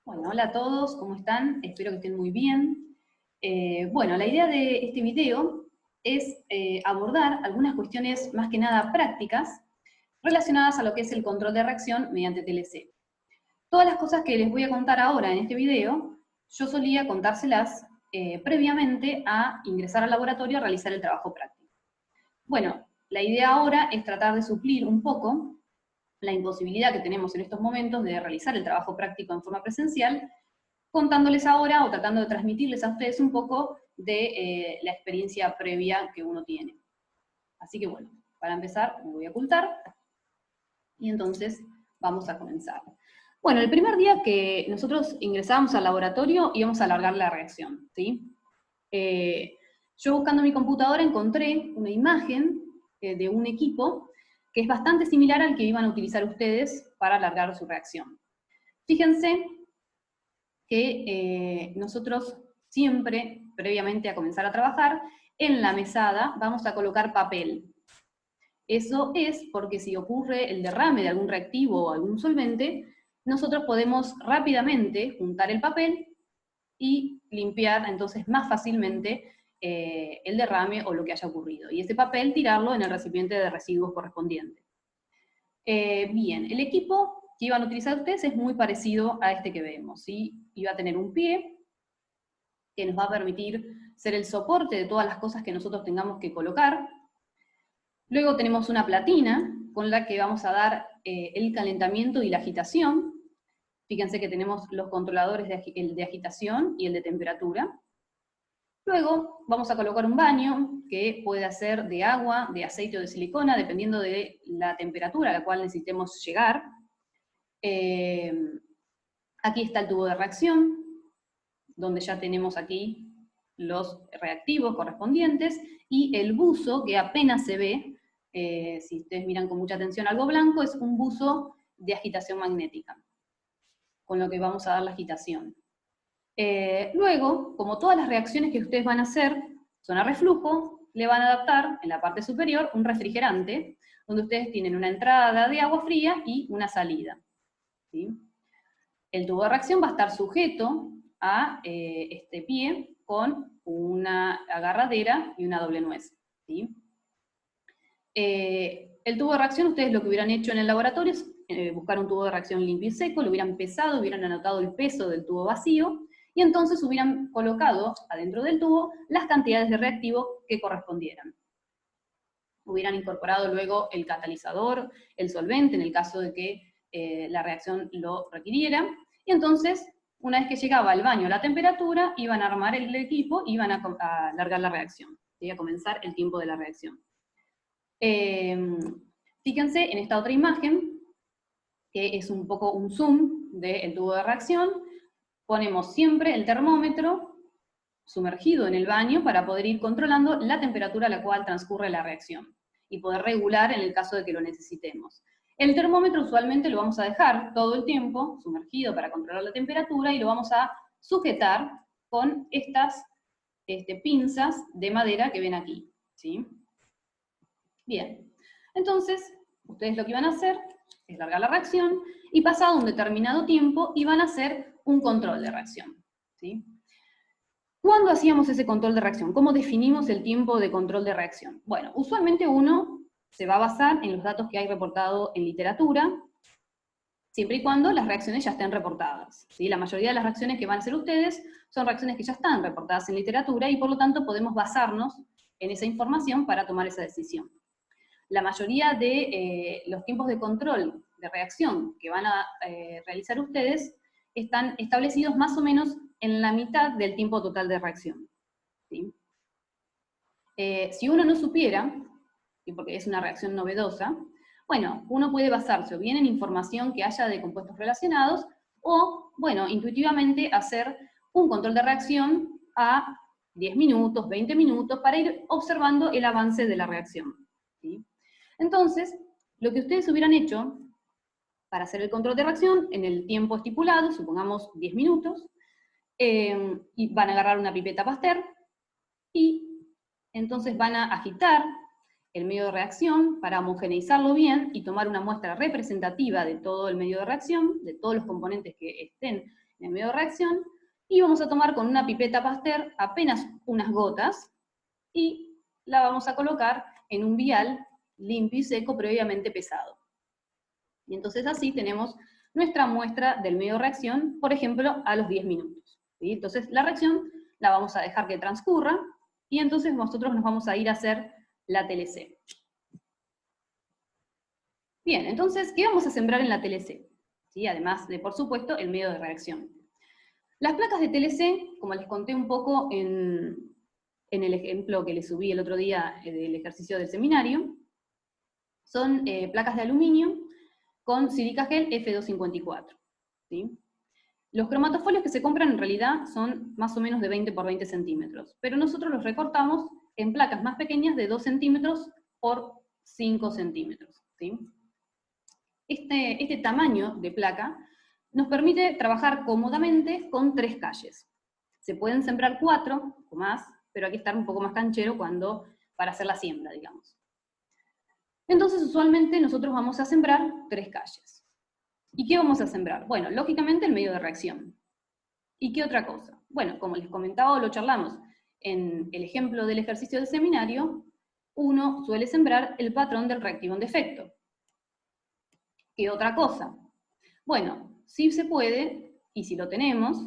Bueno, hola a todos, ¿cómo están? Espero que estén muy bien. Bueno, la idea de este video es abordar algunas cuestiones más que nada prácticas relacionadas a lo que es el control de reacción mediante TLC. Todas las cosas que les voy a contar ahora en este video, yo solía contárselas previamente a ingresar al laboratorio a realizar el trabajo práctico. Bueno, la idea ahora es tratar de suplir un poco la imposibilidad que tenemos en estos momentos de realizar el trabajo práctico en forma presencial, contándoles ahora o tratando de transmitirles a ustedes un poco de la experiencia previa que uno tiene. Así que bueno, para empezar me voy a ocultar y entonces vamos a comenzar. Bueno, el primer día que nosotros ingresábamos al laboratorio íbamos a alargar la reacción, ¿sí? Yo buscando en mi computadora encontré una imagen de un equipo que es bastante similar al que iban a utilizar ustedes para alargar su reacción. Fíjense que nosotros siempre, previamente a comenzar a trabajar, en la mesada vamos a colocar papel. Eso es porque si ocurre el derrame de algún reactivo o algún solvente, nosotros podemos rápidamente juntar el papel y limpiar entonces más fácilmente el derrame o lo que haya ocurrido. Y ese papel tirarlo en el recipiente de residuos correspondiente. Bien, el equipo que iban a utilizar ustedes es muy parecido a este que vemos, ¿sí? Iba a tener un pie que nos va a permitir ser el soporte de todas las cosas que nosotros tengamos que colocar. Luego tenemos una platina con la que vamos a dar el calentamiento y la agitación. Fíjense que tenemos los controladores el de agitación y el de temperatura. Luego vamos a colocar un baño que puede ser de agua, de aceite o de silicona, dependiendo de la temperatura a la cual necesitemos llegar. Aquí está el tubo de reacción, donde ya tenemos aquí los reactivos correspondientes, y el buzo, que apenas se ve, si ustedes miran con mucha atención algo blanco, es un buzo de agitación magnética, con lo que vamos a dar la agitación. Luego, como todas las reacciones que ustedes van a hacer son a reflujo, le van a adaptar en la parte superior un refrigerante, donde ustedes tienen una entrada de agua fría y una salida, ¿sí? El tubo de reacción va a estar sujeto a este pie con una agarradera y una doble nuez, ¿sí? El tubo de reacción, ustedes lo que hubieran hecho en el laboratorio es buscar un tubo de reacción limpio y seco, lo hubieran pesado, hubieran anotado el peso del tubo vacío, y entonces hubieran colocado adentro del tubo las cantidades de reactivo que correspondieran. Hubieran incorporado luego el catalizador, el solvente, en el caso de que la reacción lo requiriera, y entonces, una vez que llegaba al baño la temperatura, iban a armar el equipo y iban a alargar la reacción, y a comenzar el tiempo de la reacción. Fíjense en esta otra imagen, que es un poco un zoom del tubo de reacción. Ponemos siempre el termómetro sumergido en el baño para poder ir controlando la temperatura a la cual transcurre la reacción y poder regular en el caso de que lo necesitemos. El termómetro usualmente lo vamos a dejar todo el tiempo sumergido para controlar la temperatura y lo vamos a sujetar con estas pinzas de madera que ven aquí, ¿sí? Bien, entonces ustedes lo que iban a hacer es largar la reacción y pasado un determinado tiempo iban a hacer un control de reacción, ¿sí? ¿Cuándo hacíamos ese control de reacción? ¿Cómo definimos el tiempo de control de reacción? Bueno, usualmente uno se va a basar en los datos que hay reportado en literatura, siempre y cuando las reacciones ya estén reportadas, ¿sí? La mayoría de las reacciones que van a hacer ustedes son reacciones que ya están reportadas en literatura y por lo tanto podemos basarnos en esa información para tomar esa decisión. La mayoría de los tiempos de control de reacción que van a realizar ustedes están establecidos más o menos en la mitad del tiempo total de reacción, ¿sí? Si uno no supiera, y porque es una reacción novedosa, bueno, uno puede basarse o bien en información que haya de compuestos relacionados, o, bueno, intuitivamente hacer un control de reacción a 10 minutos, 20 minutos, para ir observando el avance de la reacción, ¿sí? Entonces, lo que ustedes hubieran hecho para hacer el control de reacción en el tiempo estipulado, supongamos 10 minutos, y van a agarrar una pipeta Pasteur, y entonces van a agitar el medio de reacción para homogeneizarlo bien y tomar una muestra representativa de todo el medio de reacción, de todos los componentes que estén en el medio de reacción, y vamos a tomar con una pipeta Pasteur apenas unas gotas, y la vamos a colocar en un vial limpio y seco previamente pesado. Y entonces así tenemos nuestra muestra del medio de reacción, por ejemplo, a los 10 minutos. ¿Sí? Entonces la reacción la vamos a dejar que transcurra, y entonces nosotros nos vamos a ir a hacer la TLC. Bien, entonces, ¿qué vamos a sembrar en la TLC? ¿Sí? Además de, por supuesto, el medio de reacción. Las placas de TLC, como les conté un poco en el ejemplo que les subí el otro día del ejercicio del seminario, son placas de aluminio con sílica gel F254. ¿Sí? Los cromatofolios que se compran en realidad son más o menos de 20 por 20 centímetros, pero nosotros los recortamos en placas más pequeñas de 2 centímetros por 5 centímetros. ¿Sí? Este tamaño de placa nos permite trabajar cómodamente con 3 calles. Se pueden sembrar 4 o más, pero hay que estar un poco más canchero para hacer la siembra, digamos. Entonces, usualmente nosotros vamos a sembrar 3 calles. ¿Y qué vamos a sembrar? Bueno, lógicamente el medio de reacción. ¿Y qué otra cosa? Bueno, como les comentaba o lo charlamos en el ejemplo del ejercicio del seminario, uno suele sembrar el patrón del reactivo en defecto. ¿Qué otra cosa? Bueno, si se puede, y si lo tenemos,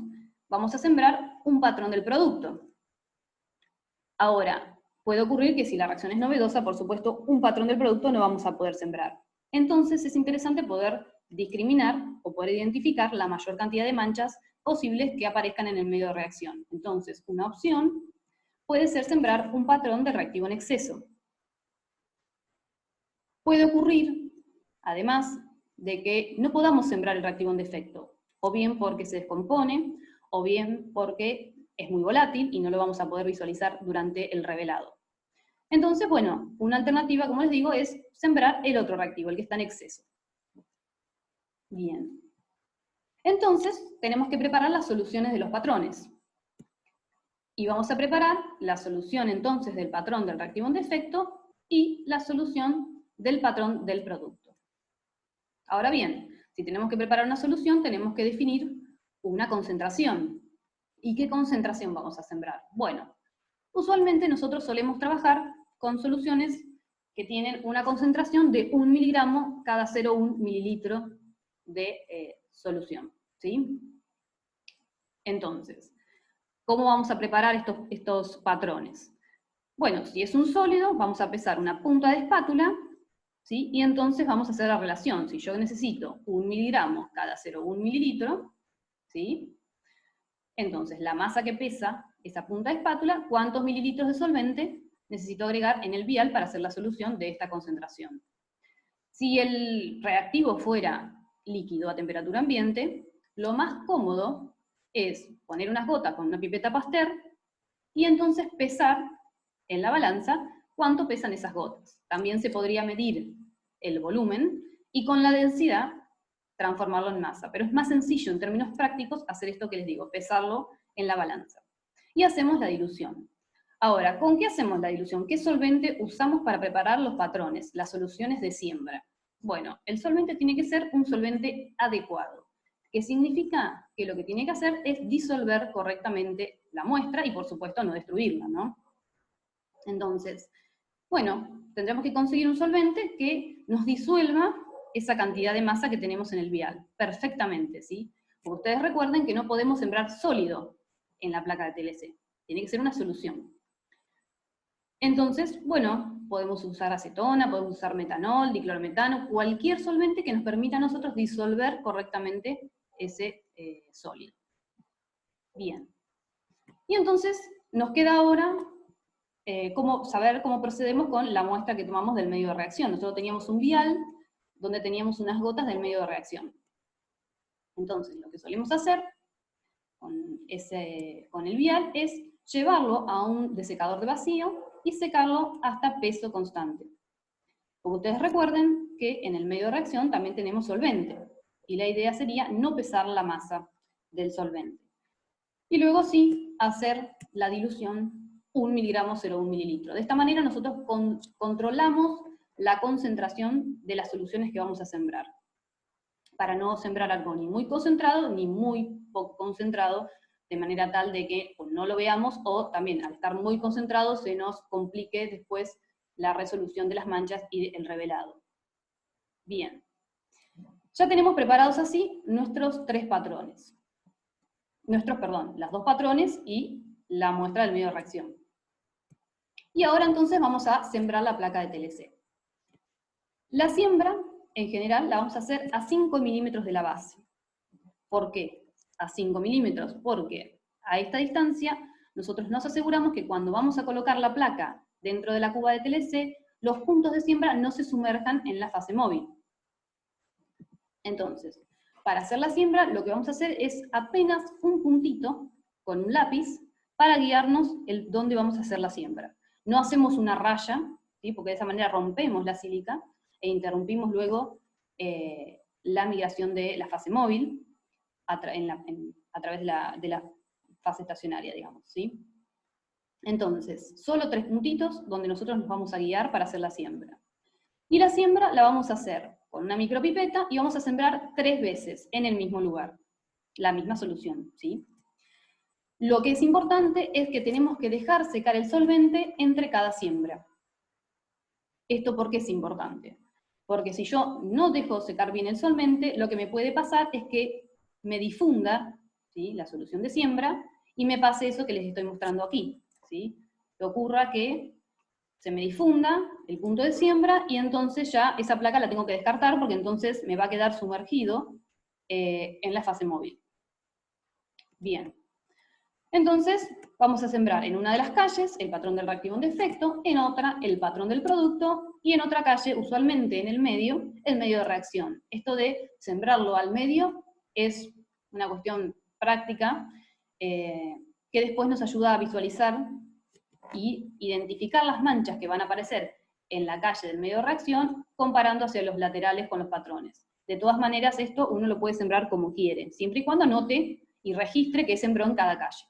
vamos a sembrar un patrón del producto. Ahora, puede ocurrir que si la reacción es novedosa, por supuesto, un patrón del producto no vamos a poder sembrar. Entonces es interesante poder discriminar o poder identificar la mayor cantidad de manchas posibles que aparezcan en el medio de reacción. Entonces, una opción puede ser sembrar un patrón de reactivo en exceso. Puede ocurrir, además, de que no podamos sembrar el reactivo en defecto, o bien porque se descompone, o bien porque es muy volátil y no lo vamos a poder visualizar durante el revelado. Entonces, bueno, una alternativa, como les digo, es sembrar el otro reactivo, el que está en exceso. Bien. Entonces, tenemos que preparar las soluciones de los patrones. Y vamos a preparar la solución entonces del patrón del reactivo en defecto y la solución del patrón del producto. Ahora bien, si tenemos que preparar una solución, tenemos que definir una concentración. ¿Y qué concentración vamos a sembrar? Bueno, usualmente nosotros solemos trabajar con soluciones que tienen una concentración de 1 miligramo cada 0,1 mililitro de solución. ¿Sí? Entonces, ¿cómo vamos a preparar estos patrones? Bueno, si es un sólido, vamos a pesar una punta de espátula, ¿sí? Y entonces vamos a hacer la relación. Si yo necesito 1 miligramo cada 0,1 mililitro, ¿sí? Entonces, la masa que pesa esa punta de espátula, ¿cuántos mililitros de solvente necesito agregar en el vial para hacer la solución de esta concentración? Si el reactivo fuera líquido a temperatura ambiente, lo más cómodo es poner unas gotas con una pipeta Pasteur y entonces pesar en la balanza cuánto pesan esas gotas. También se podría medir el volumen y con la densidad transformarlo en masa. Pero es más sencillo en términos prácticos hacer esto que les digo, pesarlo en la balanza. Y hacemos la dilución. Ahora, ¿con qué hacemos la dilución? ¿Qué solvente usamos para preparar los patrones, las soluciones de siembra? Bueno, el solvente tiene que ser un solvente adecuado, que significa que lo que tiene que hacer es disolver correctamente la muestra y por supuesto no destruirla, ¿no? Entonces, bueno, tendremos que conseguir un solvente que nos disuelva esa cantidad de masa que tenemos en el vial, perfectamente, ¿sí? Porque ustedes recuerden que no podemos sembrar sólido en la placa de TLC, tiene que ser una solución. Entonces, bueno, podemos usar acetona, podemos usar metanol, diclorometano, cualquier solvente que nos permita a nosotros disolver correctamente ese sólido. Bien. Y entonces, nos queda ahora saber cómo procedemos con la muestra que tomamos del medio de reacción. Nosotros teníamos un vial donde teníamos unas gotas del medio de reacción. Entonces, lo que solemos hacer con el vial es llevarlo a un desecador de vacío y secarlo hasta peso constante. Porque ustedes recuerden que en el medio de reacción también tenemos solvente, y la idea sería no pesar la masa del solvente. Y luego sí, hacer la dilución 1 miligramo 0,1 mililitro. De esta manera nosotros controlamos la concentración de las soluciones que vamos a sembrar. para no sembrar algo ni muy concentrado ni muy poco concentrado, de manera tal de que pues, no lo veamos, o también al estar muy concentrado se nos complique después la resolución de las manchas y el revelado. Bien. Ya tenemos preparados así nuestros tres patrones. Las dos patrones y la muestra del medio de reacción. Y ahora entonces vamos a sembrar la placa de TLC. La siembra, en general, la vamos a hacer a 5 milímetros de la base. ¿Por qué? A 5 milímetros, porque a esta distancia nosotros nos aseguramos que cuando vamos a colocar la placa dentro de la cuba de TLC, los puntos de siembra no se sumerjan en la fase móvil. Entonces, para hacer la siembra, lo que vamos a hacer es apenas un puntito con un lápiz para guiarnos dónde vamos a hacer la siembra. No hacemos una raya, ¿sí? Porque de esa manera rompemos la sílica e interrumpimos luego la migración de la fase móvil a través de la fase estacionaria, digamos, ¿sí? Entonces, solo 3 puntitos donde nosotros nos vamos a guiar para hacer la siembra. Y la siembra la vamos a hacer con una micropipeta y vamos a sembrar 3 veces en el mismo lugar, la misma solución, ¿sí? Lo que es importante es que tenemos que dejar secar el solvente entre cada siembra. ¿Esto por qué es importante? Porque si yo no dejo secar bien el solvente, lo que me puede pasar es que me difunda, ¿sí?, la solución de siembra y me pase eso que les estoy mostrando aquí, ¿sí? Que ocurra que se me difunda el punto de siembra y entonces ya esa placa la tengo que descartar porque entonces me va a quedar sumergido en la fase móvil. Bien. Entonces, vamos a sembrar en una de las calles el patrón del reactivo en defecto, en otra el patrón del producto, y en otra calle, usualmente en el medio de reacción. Esto de sembrarlo al medio es una cuestión práctica que después nos ayuda a visualizar y identificar las manchas que van a aparecer en la calle del medio de reacción, comparando hacia los laterales con los patrones. De todas maneras, esto uno lo puede sembrar como quiere, siempre y cuando anote y registre que sembró en cada calle.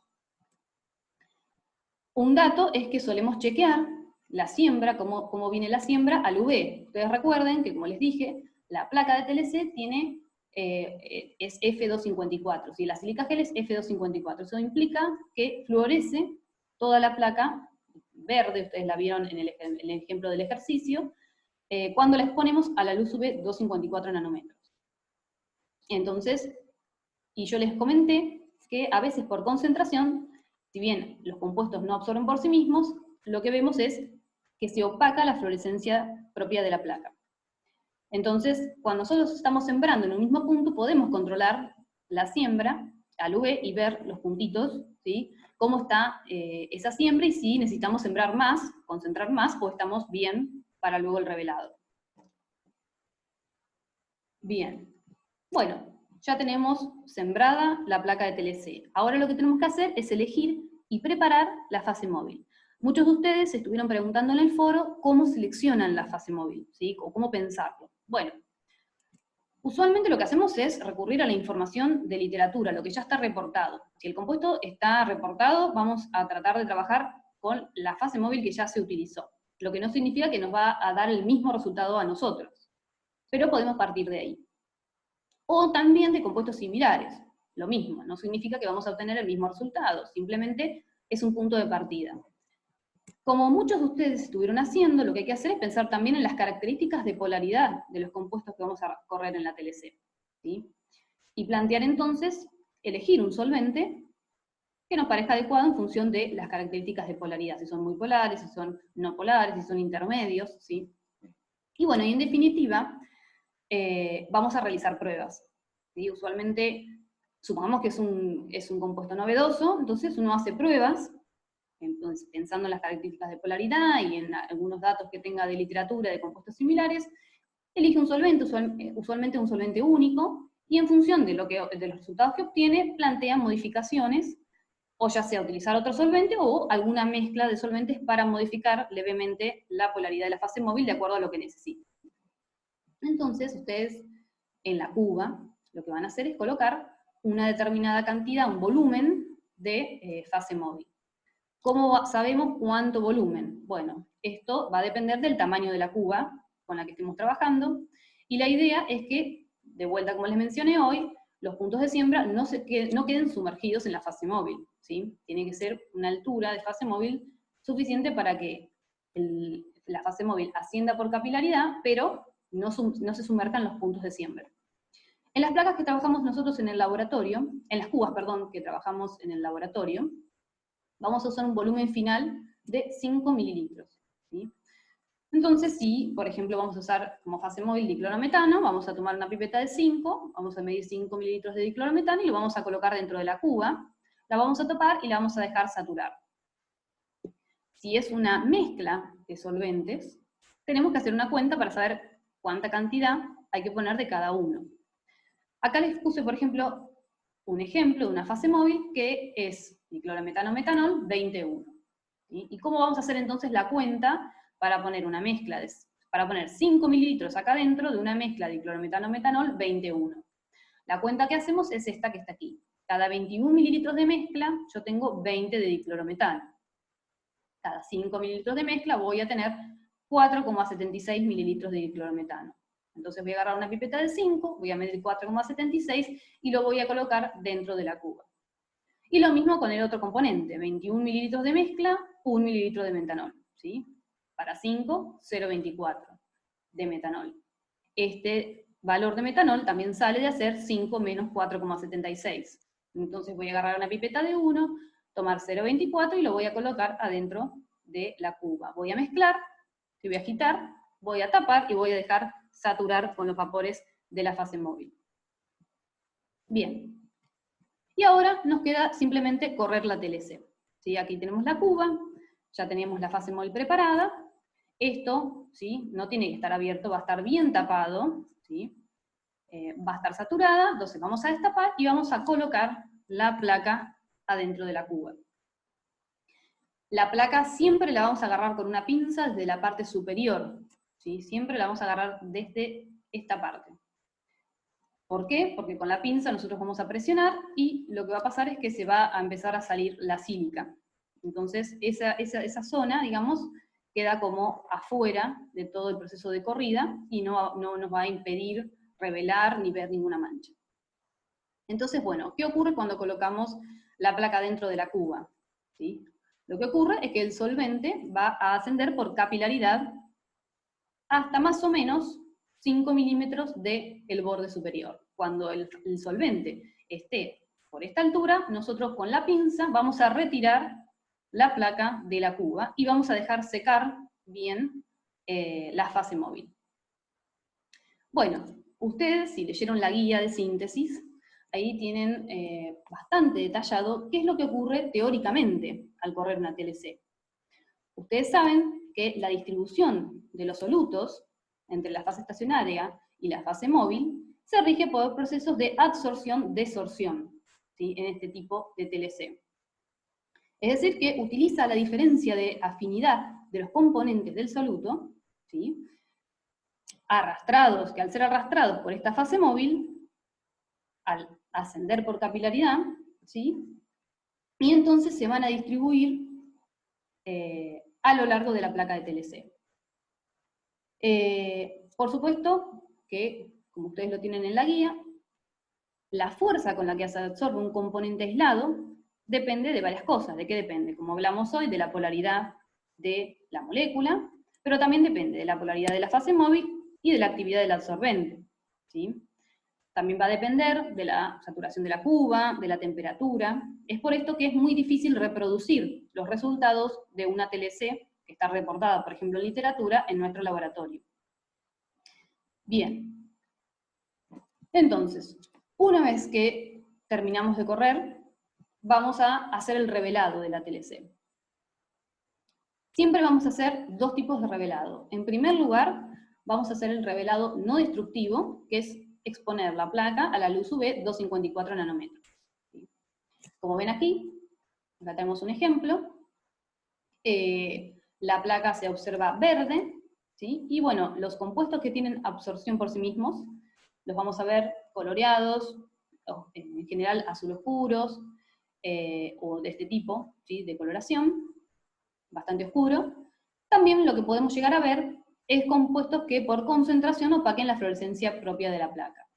Un dato es que solemos chequear la siembra, cómo viene la siembra al UV. Ustedes recuerden que, como les dije, la placa de TLC tiene, es F254, ¿sí? La sílica gel es F254. Eso implica que fluorece toda la placa verde, ustedes la vieron en el ejemplo del ejercicio, cuando la exponemos a la luz UV 254 nanómetros. Entonces, y yo les comenté que a veces por concentración, si bien los compuestos no absorben por sí mismos, lo que vemos es que se opaca la fluorescencia propia de la placa. Entonces, cuando nosotros estamos sembrando en un mismo punto, podemos controlar la siembra al UV y ver los puntitos, ¿sí?, cómo está esa siembra y si necesitamos sembrar más, concentrar más, o estamos bien para luego el revelado. Bien. Bueno, ya tenemos sembrada la placa de TLC. Ahora lo que tenemos que hacer es elegir y preparar la fase móvil. Muchos de ustedes estuvieron preguntando en el foro cómo seleccionan la fase móvil, ¿sí?, o cómo pensarlo. Bueno, usualmente lo que hacemos es recurrir a la información de literatura, lo que ya está reportado. Si el compuesto está reportado, vamos a tratar de trabajar con la fase móvil que ya se utilizó, lo que no significa que nos va a dar el mismo resultado a nosotros, pero podemos partir de ahí. O también de compuestos similares, lo mismo, no significa que vamos a obtener el mismo resultado, simplemente es un punto de partida. Como muchos de ustedes estuvieron haciendo, lo que hay que hacer es pensar también en las características de polaridad de los compuestos que vamos a correr en la TLC, ¿sí? Y plantear entonces, elegir un solvente que nos parezca adecuado en función de las características de polaridad, si son muy polares, si son no polares, si son intermedios, ¿sí? Y bueno, y en definitiva, vamos a realizar pruebas, ¿sí? Usualmente, supongamos que es un compuesto novedoso, entonces uno hace pruebas, entonces, pensando en las características de polaridad y en algunos datos que tenga de literatura de compuestos similares, elige un solvente, usualmente un solvente único, y en función de los resultados que obtiene, plantea modificaciones, o ya sea utilizar otro solvente o alguna mezcla de solventes para modificar levemente la polaridad de la fase móvil de acuerdo a lo que necesite. Entonces, ustedes en la cuba lo que van a hacer es colocar una determinada cantidad, un volumen de fase móvil. ¿Cómo sabemos cuánto volumen? Bueno, esto va a depender del tamaño de la cuba con la que estemos trabajando, y la idea es que de vuelta, como les mencioné hoy, los puntos de siembra no queden sumergidos en la fase móvil, ¿sí? Tiene que ser una altura de fase móvil suficiente para que la fase móvil ascienda por capilaridad, pero no se sumerjan los puntos de siembra. En las placas que trabajamos nosotros en el laboratorio, en las cubas, perdón, que trabajamos en el laboratorio, vamos a usar un volumen final de 5 mililitros, ¿sí? Entonces, si, por ejemplo, vamos a usar como fase móvil diclorometano, vamos a tomar una pipeta de 5, vamos a medir 5 mililitros de diclorometano y lo vamos a colocar dentro de la cuba, la vamos a tapar y la vamos a dejar saturar. Si es una mezcla de solventes, tenemos que hacer una cuenta para saber cuánta cantidad hay que poner de cada uno. Acá les puse, por ejemplo, un ejemplo de una fase móvil que es diclorometano-metanol 20:1. ¿Sí? ¿Y cómo vamos a hacer entonces la cuenta para poner una mezcla, para poner 5 mililitros acá dentro de una mezcla de diclorometano-metanol 20:1? La cuenta que hacemos es esta que está aquí. Cada 21 mililitros de mezcla yo tengo 20 de diclorometano. Cada 5 mililitros de mezcla voy a tener 4,76 mililitros de diclorometano. Entonces voy a agarrar una pipeta de 5, voy a medir 4,76 y lo voy a colocar dentro de la cuba. Y lo mismo con el otro componente, 21 mililitros de mezcla, 1 mililitro de metanol, ¿sí? Para 5, 0,24 de metanol. Este valor de metanol también sale de hacer 5 menos 4,76. Entonces voy a agarrar una pipeta de 1, tomar 0,24 y lo voy a colocar adentro de la cuba. Voy a mezclar, voy a agitar, voy a tapar y voy a dejar saturar con los vapores de la fase móvil. Bien. Y ahora nos queda simplemente correr la TLC. ¿Sí? Aquí tenemos la cuba, ya tenemos la fase móvil preparada. Esto, ¿sí? No tiene que estar abierto, va a estar bien tapado, ¿sí? Va a estar saturada, entonces vamos a destapar y vamos a colocar la placa adentro de la cuba. La placa siempre la vamos a agarrar con una pinza desde la parte superior, ¿sí? Siempre la vamos a agarrar desde esta parte. ¿Por qué? Porque con la pinza nosotros vamos a presionar y lo que va a pasar es que se va a empezar a salir la sílica. Entonces esa zona, digamos, queda como afuera de todo el proceso de corrida y no nos va a impedir revelar ni ver ninguna mancha. Entonces, bueno, ¿qué ocurre cuando colocamos la placa dentro de la cuba? ¿Sí? Lo que ocurre es que el solvente va a ascender por capilaridad hasta más o menos 5 milímetros del borde superior. Cuando el solvente esté por esta altura, nosotros con la pinza vamos a retirar la placa de la cuba y vamos a dejar secar bien la fase móvil. Bueno, ustedes si leyeron la guía de síntesis, ahí tienen bastante detallado qué es lo que ocurre teóricamente al correr una TLC. Ustedes saben que la distribución de los solutos entre la fase estacionaria y la fase móvil se rige por procesos de absorción-desorción, ¿sí? En este tipo de TLC. Es decir, que utiliza la diferencia de afinidad de los componentes del soluto, ¿sí? Que al ser arrastrados por esta fase móvil, al ascender por capilaridad, ¿sí? Y entonces se van a distribuir a lo largo de la placa de TLC. Por supuesto que, como ustedes lo tienen en la guía, la fuerza con la que se absorbe un componente aislado depende de varias cosas. ¿De qué depende? Como hablamos hoy, de la polaridad de la molécula, pero también depende de la polaridad de la fase móvil y de la actividad del absorbente, ¿sí? También va a depender de la saturación de la cuba, de la temperatura. Es por esto que es muy difícil reproducir los resultados de una TLC que está reportada, por ejemplo, en literatura, en nuestro laboratorio. Bien. Entonces, una vez que terminamos de correr, vamos a hacer el revelado de la TLC. Siempre vamos a hacer dos tipos de revelado. En primer lugar, vamos a hacer el revelado no destructivo, que es exponer la placa a la luz UV 254 nanómetros. ¿Sí? Como ven aquí, acá tenemos un ejemplo. La placa se observa verde, ¿sí? Y bueno, los compuestos que tienen absorción por sí mismos, los vamos a ver coloreados, en general azul oscuros, o de este tipo, ¿sí? De coloración, bastante oscuro. También lo que podemos llegar a ver es compuestos que por concentración opaquen la fluorescencia propia de la placa.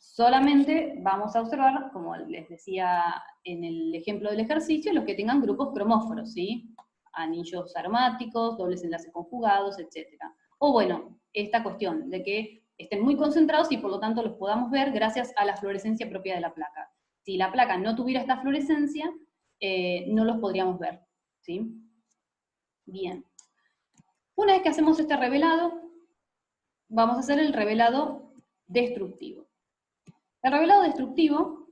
Solamente vamos a observar, como les decía en el ejemplo del ejercicio, los que tengan grupos cromóforos, ¿sí? Anillos aromáticos, dobles enlaces conjugados, etc. O bueno, esta cuestión de que estén muy concentrados y por lo tanto los podamos ver gracias a la fluorescencia propia de la placa. Si la placa no tuviera esta fluorescencia, no los podríamos ver, ¿sí? Bien. Una vez que hacemos este revelado, vamos a hacer el revelado destructivo. El revelado destructivo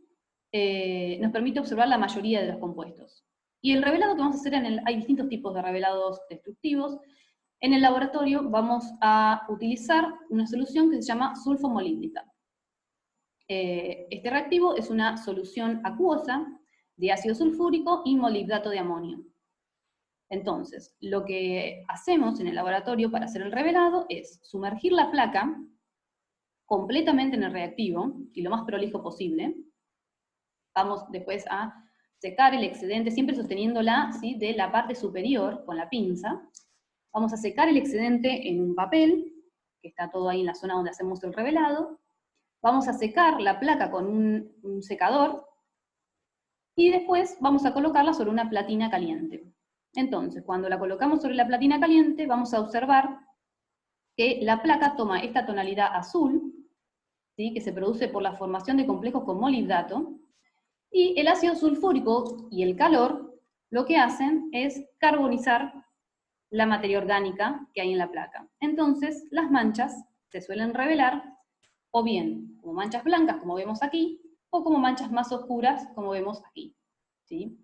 nos permite observar la mayoría de los compuestos. Y el revelado que vamos a hacer hay distintos tipos de revelados destructivos. En el laboratorio vamos a utilizar una solución que se llama sulfomolíbdica. Este reactivo es una solución acuosa de ácido sulfúrico y molibdato de amonio. Entonces, lo que hacemos en el laboratorio para hacer el revelado es sumergir la placa completamente en el reactivo, y lo más prolijo posible. Vamos después a secar el excedente, siempre sosteniéndola, ¿sí?, de la parte superior con la pinza. Vamos a secar el excedente en un papel, que está todo ahí en la zona donde hacemos el revelado. Vamos a secar la placa con un secador, y después vamos a colocarla sobre una platina caliente. Entonces, cuando la colocamos sobre la platina caliente, vamos a observar que la placa toma esta tonalidad azul, ¿sí?, que se produce por la formación de complejos con molibdato, y el ácido sulfúrico y el calor lo que hacen es carbonizar la materia orgánica que hay en la placa. Entonces, las manchas se suelen revelar o bien como manchas blancas, como vemos aquí, o como manchas más oscuras, como vemos aquí, ¿sí?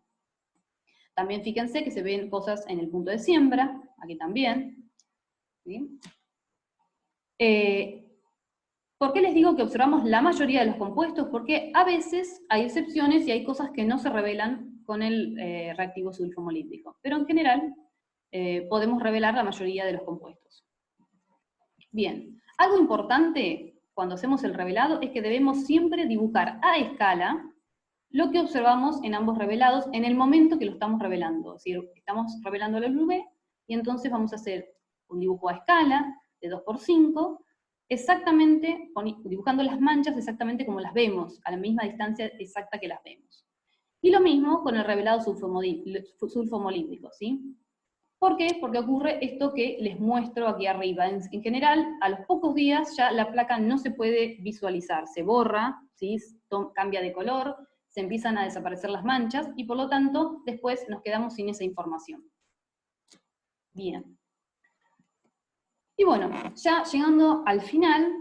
También fíjense que se ven cosas en el punto de siembra, aquí también, ¿sí? ¿Por qué les digo que observamos la mayoría de los compuestos? Porque a veces hay excepciones y hay cosas que no se revelan con el reactivo sulfomolíbdico, pero en general podemos revelar la mayoría de los compuestos. Bien, algo importante cuando hacemos el revelado es que debemos siempre dibujar a escala lo que observamos en ambos revelados en el momento que lo estamos revelando. Es decir, estamos revelando el UV y entonces vamos a hacer un dibujo a escala de 2×5, exactamente, dibujando las manchas exactamente como las vemos, a la misma distancia exacta que las vemos. Y lo mismo con el revelado sulfomolíbdico, ¿sí? ¿Por qué? Porque ocurre esto que les muestro aquí arriba. En general, a los pocos días ya la placa no se puede visualizar, se borra, ¿sí?, cambia de color, se empiezan a desaparecer las manchas, y por lo tanto, después nos quedamos sin esa información. Bien. Y bueno, ya llegando al final,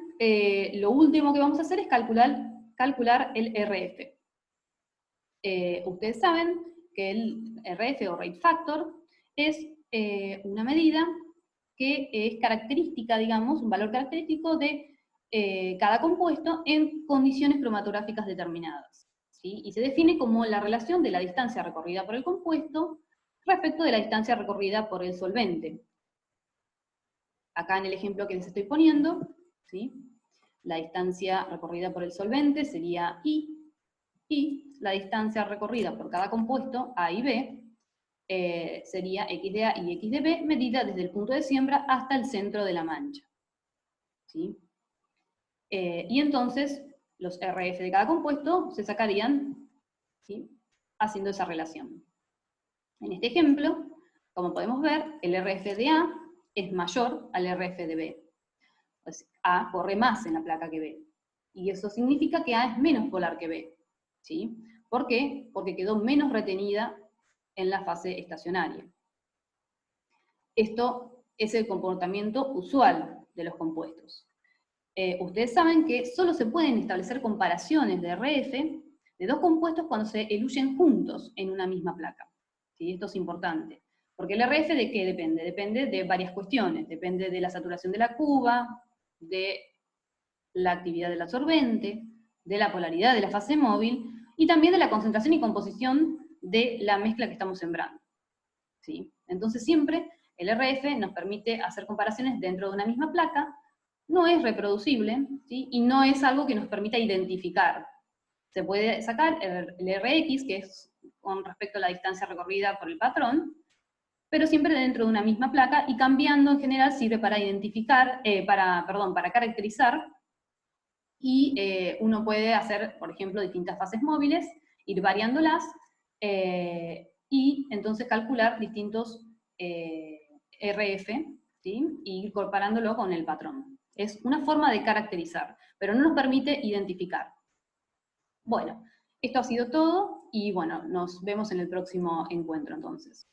lo último que vamos a hacer es calcular el RF. Ustedes saben que el RF o rate factor es una medida que es característica, digamos, un valor característico de cada compuesto en condiciones cromatográficas determinadas, ¿sí? Y se define como la relación de la distancia recorrida por el compuesto respecto de la distancia recorrida por el solvente. Acá en el ejemplo que les estoy poniendo, ¿sí?, la distancia recorrida por el solvente sería I, y la distancia recorrida por cada compuesto, A y B, sería X de A y X de B, medida desde el punto de siembra hasta el centro de la mancha, ¿sí? Y entonces, los RF de cada compuesto se sacarían, ¿sí?, haciendo esa relación. En este ejemplo, como podemos ver, el RF de A es mayor al RF de B. Pues A corre más en la placa que B. Y eso significa que A es menos polar que B, ¿sí? ¿Por qué? Porque quedó menos retenida en la fase estacionaria. Esto es el comportamiento usual de los compuestos. Ustedes saben que solo se pueden establecer comparaciones de RF de dos compuestos cuando se eluyen juntos en una misma placa, ¿sí? Esto es importante. Porque el RF ¿de qué depende? Depende de varias cuestiones. Depende de la saturación de la cuba, de la actividad del absorbente, de la polaridad de la fase móvil, y también de la concentración y composición de la mezcla que estamos sembrando, ¿sí? Entonces siempre el RF nos permite hacer comparaciones dentro de una misma placa, no es reproducible, ¿sí?, y no es algo que nos permita identificar. Se puede sacar el RX, que es con respecto a la distancia recorrida por el patrón, pero siempre dentro de una misma placa, y cambiando en general sirve para identificar, para caracterizar y uno puede hacer, por ejemplo, distintas fases móviles, ir variándolas, y entonces calcular distintos RF, ¿sí? Y ir comparándolo con el patrón. Es una forma de caracterizar, pero no nos permite identificar. Bueno, esto ha sido todo, y bueno, nos vemos en el próximo encuentro entonces.